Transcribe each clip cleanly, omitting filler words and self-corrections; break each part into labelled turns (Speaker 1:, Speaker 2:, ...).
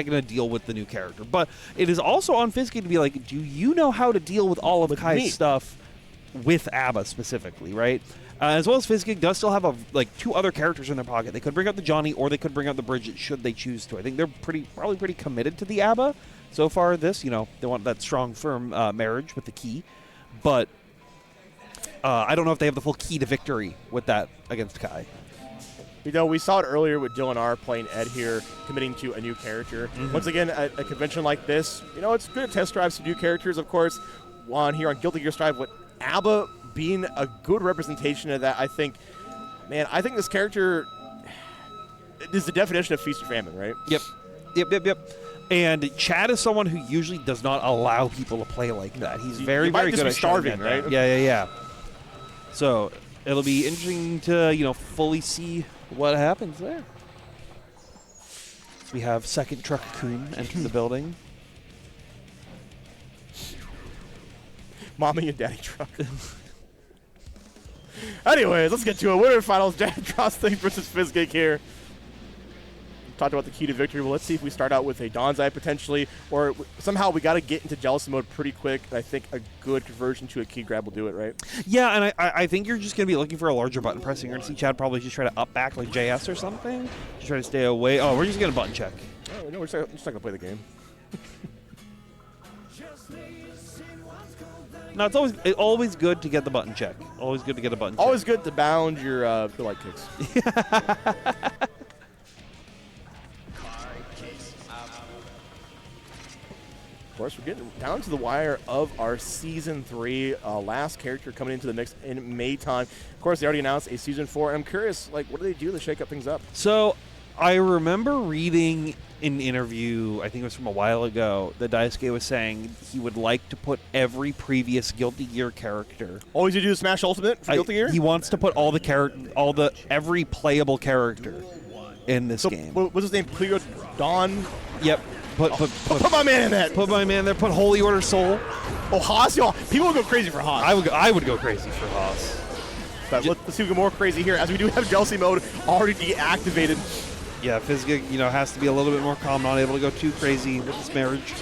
Speaker 1: going to deal with the new character. But it is also on Fizzgig to be like, do you know how to deal with all of Kai's stuff with ABBA specifically, right? As well as Fizzgig does still have like 2 other characters in their pocket. They could bring out the Johnny or they could bring out the Bridget should they choose to. I think they're probably pretty committed to the ABBA so far. They want that strong, firm marriage with the key. But I don't know if they have the full key to victory with that against Kai.
Speaker 2: We saw it earlier with Dylan R playing Ed here, committing to a new character. Once again, a convention like this, it's good to test drive some new characters, of course. Here on Guilty Gear Strive, with ABBA being a good representation of that, I think this character is the definition of feast or famine, right?
Speaker 1: Yep. And Chad is someone who usually does not allow people to play like that. He's very good at
Speaker 2: starving, right?
Speaker 1: Yeah. So it'll be interesting to fully see what happens there. We have second Truck Coon enter the building.
Speaker 2: Mommy and Daddy Truck. Anyways, let's get to it. Winner finals, ChadDrawsThings versus Fizzgig here. Talked about the key to victory. Well, let's see if we start out with a Dawn's Eye potentially, or somehow we got to get into jealousy mode pretty quick. I think a good conversion to a key grab will do it, right?
Speaker 1: Yeah, and I think you're just going to be looking for a larger button pressing. You're going to see Chad probably just try to up back like JS or something. Just try to stay away. Oh, we're just going to button check.
Speaker 2: Oh, no, we're just not going to play the game.
Speaker 1: No, it's always good to get the button check. Always good to get a button check.
Speaker 2: Always good to bound your light kicks. Of course, we're getting down to the wire of our Season 3. Last character coming into the mix in May time. Of course, they already announced a Season 4. And I'm curious, what do they do to shake up things up?
Speaker 1: So, I remember reading in an interview, I think it was from a while ago, that Daisuke was saying he would like to put every previous Guilty Gear character.
Speaker 2: Always you do Smash Ultimate for Guilty Gear?
Speaker 1: He wants to put every playable character in this game.
Speaker 2: What's his name? Cleo Dawn?
Speaker 1: Yep. Put
Speaker 2: my man in that.
Speaker 1: Put my man there. Put Holy Order Soul.
Speaker 2: Oh, Haas, y'all. People would go crazy for Haas.
Speaker 1: I would go crazy for Haas.
Speaker 2: But let's see if we go more crazy here, as we do have jealousy mode already deactivated.
Speaker 1: Yeah, Fizzgig, has to be a little bit more calm, not able to go too crazy with this marriage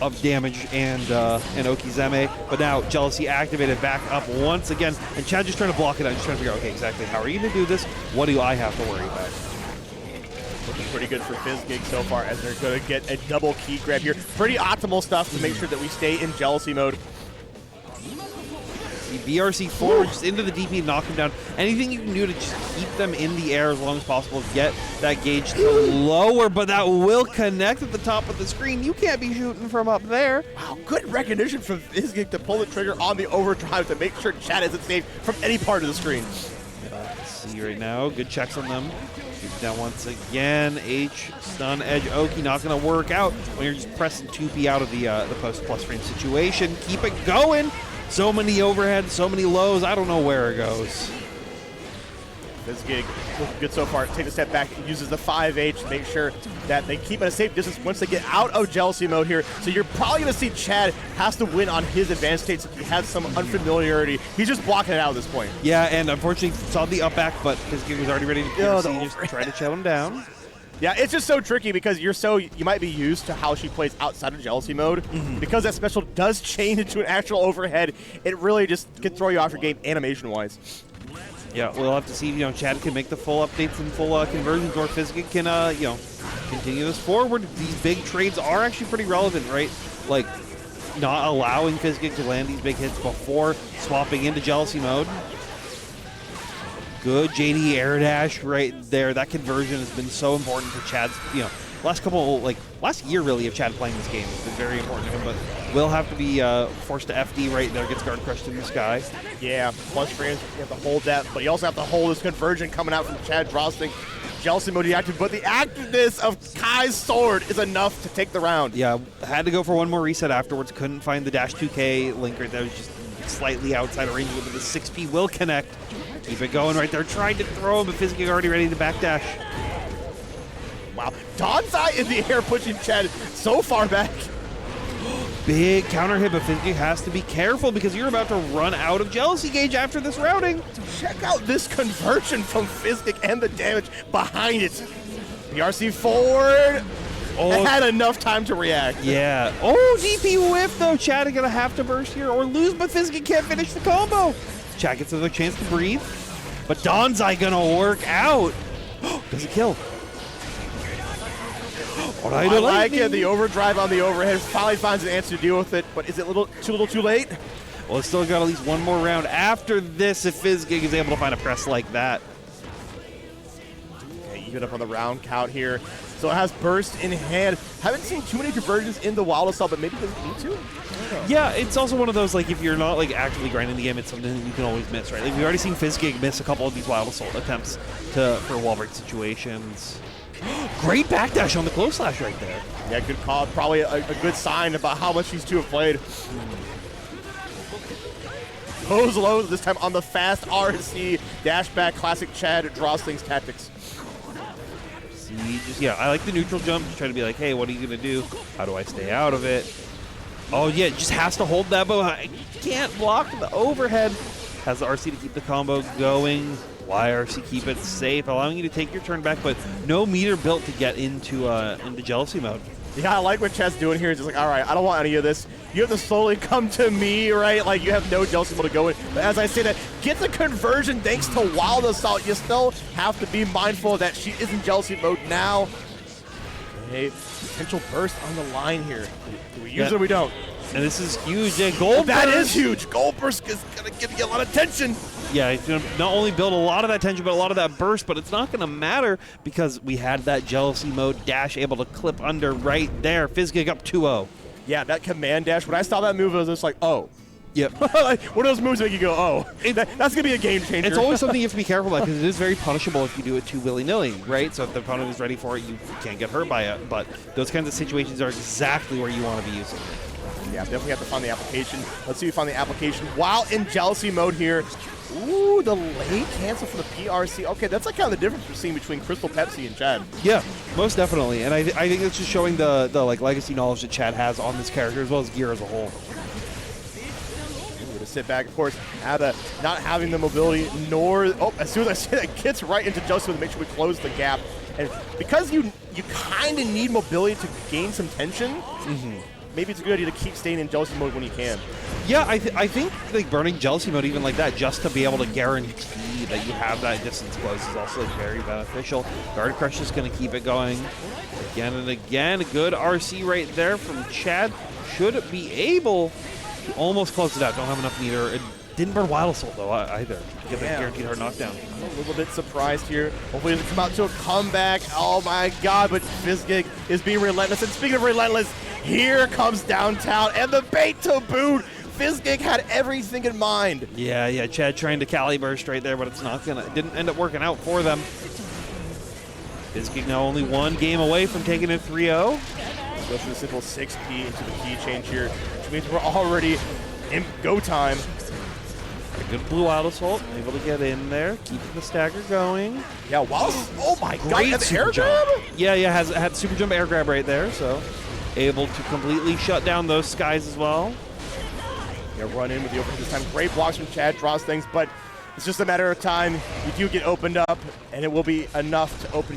Speaker 1: of damage and Okizeme. But now Jealousy activated back up once again, and Chad just trying to block it out, just trying to figure out, okay, exactly how are you going to do this? What do I have to worry about?
Speaker 2: Looking pretty good for Fizzgig so far, as they're going to get a double key grab here. Pretty optimal stuff to make sure that we stay in jealousy mode.
Speaker 1: BRC forward, just into the DP and knock him down. Anything you can do to just keep them in the air as long as possible, get that gauge to lower, but that will connect at the top of the screen. You can't be shooting from up there.
Speaker 2: Wow, good recognition from Fizzgig to pull the trigger on the overdrive to make sure Chad isn't safe from any part of the screen.
Speaker 1: See right now, good checks on them. Down once again. H, stun, edge, Oki, not going to work out when you're just pressing 2P out of the post plus frame situation. Keep it going. So many overheads, so many lows. I don't know where it goes.
Speaker 2: Fizzgig looking good so far. Take a step back. It uses the 5H to make sure that they keep at a safe distance once they get out of jealousy mode here. So you're probably going to see Chad has to win on his advanced state since he has some unfamiliarity. He's just blocking it out at this point.
Speaker 1: Yeah, and unfortunately saw the up back, but Fizzgig was already ready to just try to shut him down.
Speaker 2: Yeah, it's just so tricky because you might be used to how she plays outside of jealousy mode. Because that special does change into an actual overhead, it really just can throw you off your game animation-wise.
Speaker 1: Yeah, we'll have to see if Chad can make the full updates and full conversions, or Fizzgig can continue this forward. These big trades are actually pretty relevant, right? Like not allowing Fizzgig to land these big hits before swapping into jealousy mode. Good JD air dash right there. That conversion has been so important for Chad's, last year really of Chad playing this game has been very important to him, but will have to be forced to FD right there, gets guard crushed in the sky.
Speaker 2: Yeah, plus frames, you have to hold that, but you also have to hold this conversion coming out from ChadDrawsThings. Jealousy mode deactivated, but the activeness of Kai's sword is enough to take the round.
Speaker 1: Yeah, had to go for one more reset afterwards, couldn't find the dash 2K link right there, was just slightly outside of range, but the 6P will connect. Keep it going right there. Tried to throw him, but Fizzgig already ready to backdash.
Speaker 2: Wow. Dawn's Eye in the air, pushing Chad so far back.
Speaker 1: Big counter hit, but Fizzgig has to be careful because you're about to run out of jealousy gauge after this routing.
Speaker 2: Check out this conversion from Fizzgig and the damage behind it. BRC forward. It had enough time to react.
Speaker 1: Yeah. Oh, DP whiff, though. Chad is going to have to burst here or lose, but Fizzgig can't finish the combo. Chad gets another chance to breathe, but Donzai going to work out. Does it kill?
Speaker 2: I like it. The overdrive on the overhead finally finds an answer to deal with it, but is it a little too late?
Speaker 1: Well, it's still got at least one more round after this if Fizzgig is able to find a press like that.
Speaker 2: Okay, even up on the round count here. So it has burst in hand. Haven't seen too many conversions in the Wild Assault, but maybe doesn't need to.
Speaker 1: Yeah, it's also one of those, like, if you're not, like, actively grinding the game, it's something that you can always miss, right? Like, we've already seen Fizzgig miss a couple of these Wild Assault attempts for wall break situations. Great backdash on the close slash right there.
Speaker 2: Yeah, good call. Probably a good sign about how much these two have played. Goes low, this time on the fast RC dash back, classic ChadDrawsThings tactics.
Speaker 1: Yeah, I like the neutral jump. Just try to be like, hey, what are you going to do? How do I stay out of it? Oh, yeah, just has to hold that bow. I can't block the overhead. Has the RC to keep the combo going. YRC keep it safe, allowing you to take your turn back, but no meter built to get into jealousy mode.
Speaker 2: Yeah, I like what Chad's doing here. It's just like, all right, I don't want any of this. You have to slowly come to me, right? Like, you have no jealousy mode to go in. But as I say that, get the conversion thanks to Wild Assault. You still have to be mindful that she is in jealousy mode now. Okay, potential burst on the line here. Do we use it or we don't?
Speaker 1: And this is huge. Yeah, gold
Speaker 2: That
Speaker 1: burst.
Speaker 2: is huge. Gold burst is going to give you a lot of tension.
Speaker 1: Yeah, it's going to not only build a lot of that tension, but a lot of that burst, but it's not going to matter because we had that jealousy mode dash able to clip under right there. Fizzgig up 2-0.
Speaker 2: Yeah, that command dash, when I saw that move, I was just like, oh.
Speaker 1: Yep.
Speaker 2: Like, one of those moves that you go, oh. That's going to be a game changer.
Speaker 1: It's always something you have to be careful about because it is very punishable if you do it too willy-nilly, right? So if the opponent is ready for it, you can't get hurt by it. But those kinds of situations are exactly where you want to be using it.
Speaker 2: Yeah, definitely have to find the application. Let's see if we find the application while in jealousy mode here. Ooh, the late cancel for the PRC. Okay, that's like kind of the difference we're seeing between Crystal Pepsi and Chad.
Speaker 1: Yeah, most definitely. And I think it's just showing the like legacy knowledge that Chad has on this character as well as gear as a whole.
Speaker 2: To sit back, of course, Ada not having the mobility, nor as soon as I say that, gets right into jealousy mode to make sure we close the gap. And because you kind of need mobility to gain some tension. Maybe it's a good idea to keep staying in jealousy mode when you can.
Speaker 1: Yeah, I think like burning jealousy mode even like that just to be able to guarantee that you have that distance close is also like very beneficial. Guard Crush is going to keep it going again and again. Good RC right there from Chad. Should be able to almost close it out. Don't have enough meter. It didn't burn Wild Assault though either to get that guaranteed hard knockdown.
Speaker 2: I'm a little bit surprised here. Hopefully it doesn't come out to a comeback. Oh my god, but Fizzgig is being relentless. And speaking of relentless, here comes downtown and the bait to boot. Fizzgig had everything in mind.
Speaker 1: Yeah, Chad trying to Cali burst right there, but it didn't end up working out for them. Fizzgig now only one game away from taking it 3-0.
Speaker 2: Go for the simple 6P into the key change here, which means we're already in go time.
Speaker 1: A good blue Wild Assault, able to get in there, keeping the stagger going.
Speaker 2: Yeah, wow. Oh my god,
Speaker 1: Great
Speaker 2: that's
Speaker 1: super
Speaker 2: air
Speaker 1: jump.
Speaker 2: grab?
Speaker 1: Yeah, had super jump air grab right there, so able to completely shut down those skies as well.
Speaker 2: Yeah, run in with the open this time. Great blocks from ChadDrawsThings, but it's just a matter of time. You do get opened up, and it will be enough to open you.